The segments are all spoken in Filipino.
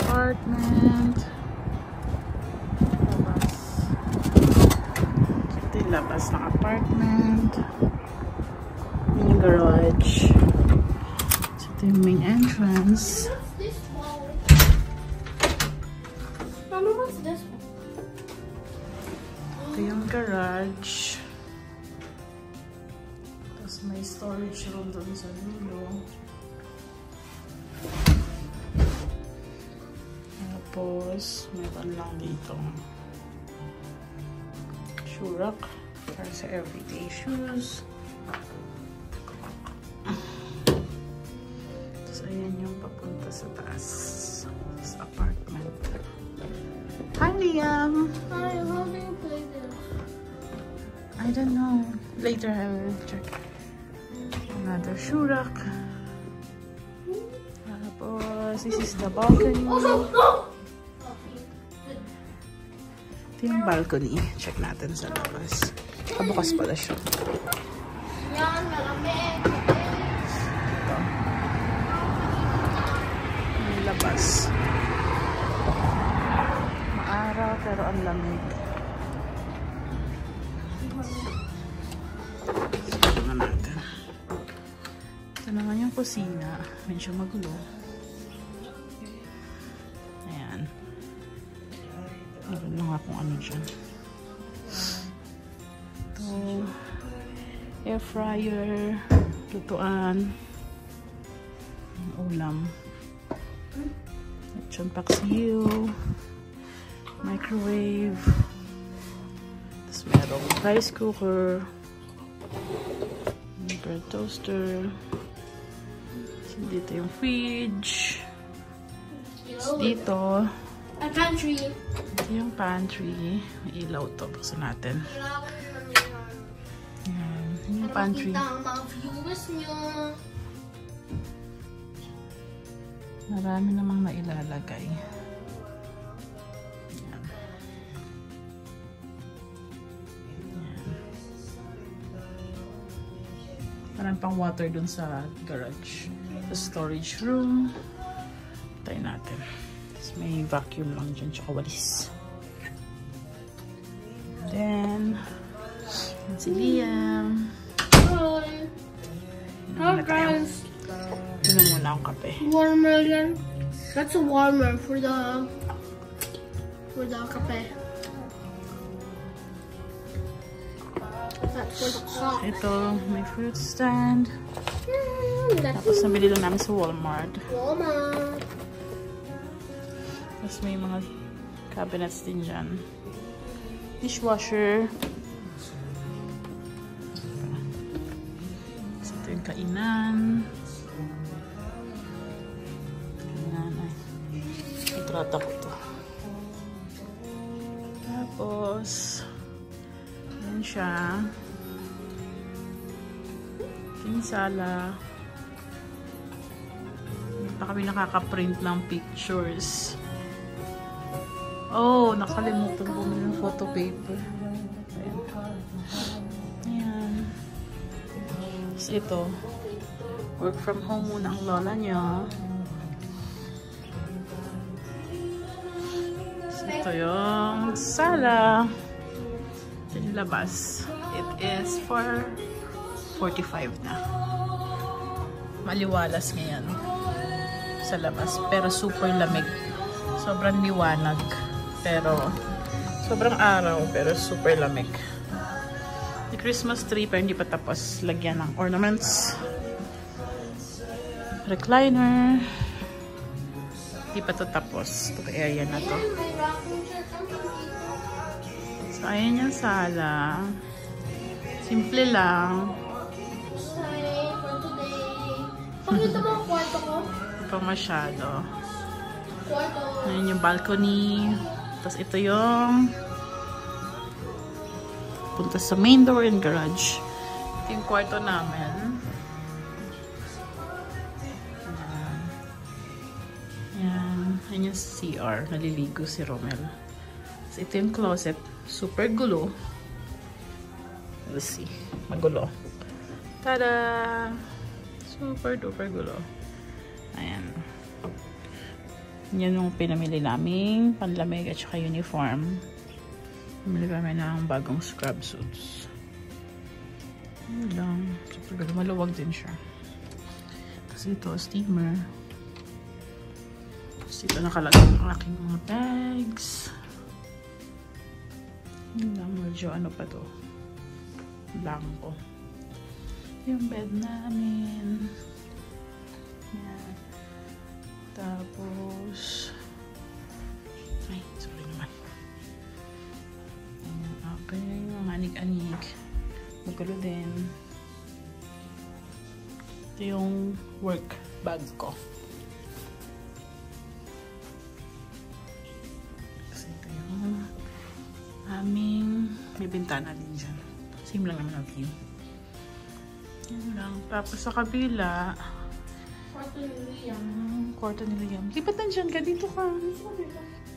Apartment. Labas. Ito yung labas ng apartment. Yung garage. Ito yung main entrance. Mama, what's this one? Ito yung garage. Tapos may storage room doon sa dulo. Tapos, meron lang dito shoe rack para sa everyday shoes. Tapos, ayan yung papunta sa taas sa apartment. Hi, Liam! Hi, how do you play this? I don't know. Later, I will check. Another shoe rack. Tapos, this is the balcony. Ito yung balcony. Check natin sa labas. Kabukas pala siya. Yan, malamig. Ito. Yung labas. Maaraw pero ang lamig. Ito natin. Ito naman yung kusina. Medyo magulo. Ayan. Meron lang akong ano dyan. Ito. Air fryer. Lutuan. Ulam. Lechon paksiw. Microwave. Tapos merong rice cooker. Bread toaster. So, dito yung fridge. Tapos dito. A pantry. Ito yung pantry. May ilaw to. Buksan natin. Ayan. Yung pantry. Makita ang mga viewers nyo. Marami namang nailalagay. Ayan. Ayan. Parang pang water dun sa garage. The storage room. Tayo natin. May vacuum lang dyan, tsaka walis. Then, si Liam. Hi. Hi guys. Tignan muna ang kape. Warmer yan. That's a warmer for the cafe. That's for the coffee. Ito, may fruit stand. That's Tapos nabili lang namin sa Walmart. Walmart. Tapos may mga cabinets din dyan. Dishwasher. Tapos ito yung kainan. Kainan ay. Itrata ko to. Tapos yan siya. Ito yung sala. Hindi pa kami nakaka-print ng pictures. Oh, nakalimutan ko ng photo paper. Ayan. Ayan. Tapos ito. Work from home muna ang lola niya. Tapos ito yung sala. Ito yung labas. It is 4:45 na. Maliwalas ngayon sa labas. Pero super lamig. Sobrang liwanag. Pero, sobrang araw, pero super lamig. The Christmas tree, pero hindi pa tapos lagyan ng ornaments. Recliner. Hindi pa ito tapos. Ito area na to. So, ayan yung sala. Simple lang. Pakita mo ang kwarto ko. Hindi pa masyado. Kwarto. Ayan yung balcony. Tapos ito yung punta sa main door and garage. Ito yung kwarto namin. Ayan. Ayan. Ayan yung CR. Naliligo si Romel. Tapos ito yung closet. Super gulo. Let's see. Magulo. Tada! Super duper gulo. Ayan. Yan yung pinamili naming panlamig at saka uniform. Pumili kami ng bagong scrub suits. Yun lang. Super maluwag din siya. Kasi ito, steamer. Tapos dito nakalagay ang aking mga bags. Yun lang. Medyo ano pa to. Blanco. Yung bed namin. Yan. Tapos ay, sorry naman. Okay, mga anig-anig. Magulo din. Ito yung work bag ko. Kasi ito yung aming may bintana din dyan. Same lang naman ang view. Yan lang. Tapos sa kabila Kwarto ni Liam. Kwarto ni Liam. Lipat nandyan ka. Dito ka.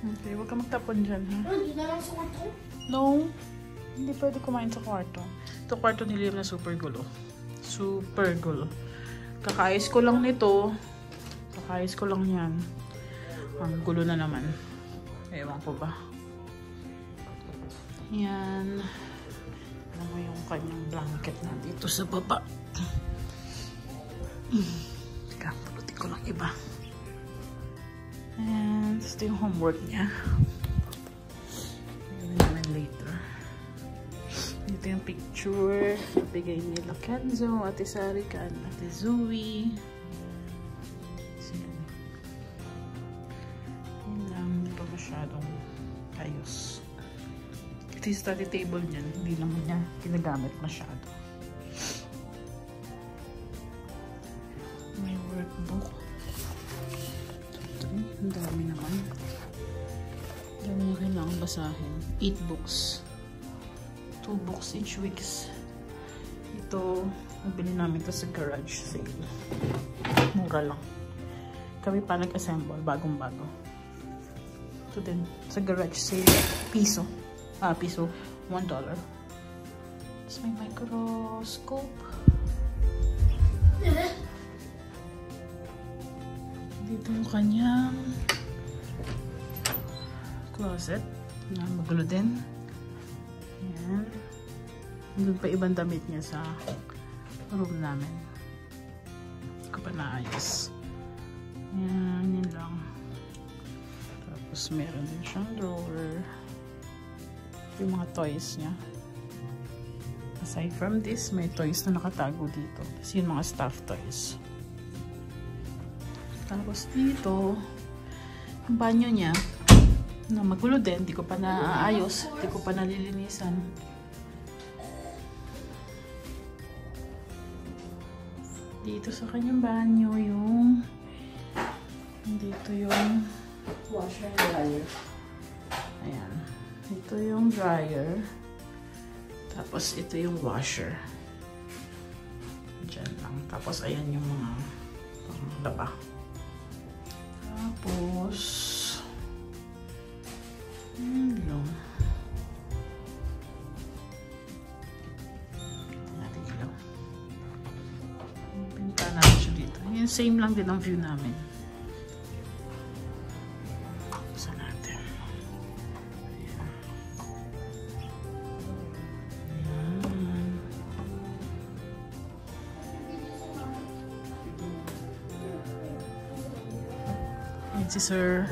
Okay, huwag ka magtapon dyan, ha? Hindi na lang sa kwarto? No. Hindi pwede kumain sa kwarto. Ito kwarto ni Liam na super gulo. Super gulo. Kakaayos ko lang nito. Kakaayos ko lang yan. Ang gulo na naman. Ewan ko ba. Yan. Alam mo yung kanyang blanket na dito sa baba. Pulutin ko lang iba. And ito yung homework niya. Gawin namin later. Dito yung picture. Bigay nila Kenzo, Ate Sarika, Ate Zoe. So, yun lang. Hindi pa masyadong ayos. Ito yung study table niyan. Hindi naman niya ginagamit masyado. May workbook. Ito, ang dami naman. Ang dami na kailangan basahin. 8 books. 2 books each weeks. Ito, nabili namin ito sa garage sale. Mura lang. Kami pa nag-assemble. Bagong-bago. Ito din. Sa garage sale. Piso. Piso. $1. Tapos may microscope. Dito yung kanyang closet na magulo din. Ayan. Doon pa ibang damit niya sa room namin. Hindi ko pa naayos. Ayan, yun lang. Tapos meron din siyang drawer. Yung mga toys niya. Aside from this, may toys na nakatago dito. Kasi yung mga stuffed toys. Tapos dito, yung banyo niya, na magulo din, hindi ko pa naayos, hindi ko pa nalilinisan. Dito sa kanyang banyo, yung dito yung washer and dryer. Ayan. Ito yung dryer. Tapos ito yung washer. Diyan lang. Tapos ayan yung mga laba. Tapos yun. Natin ilaw. Pinta natin siya dito. Yung same lang din ang view namin. Sa natin. Ayan. Ayan. Ayan si Sir.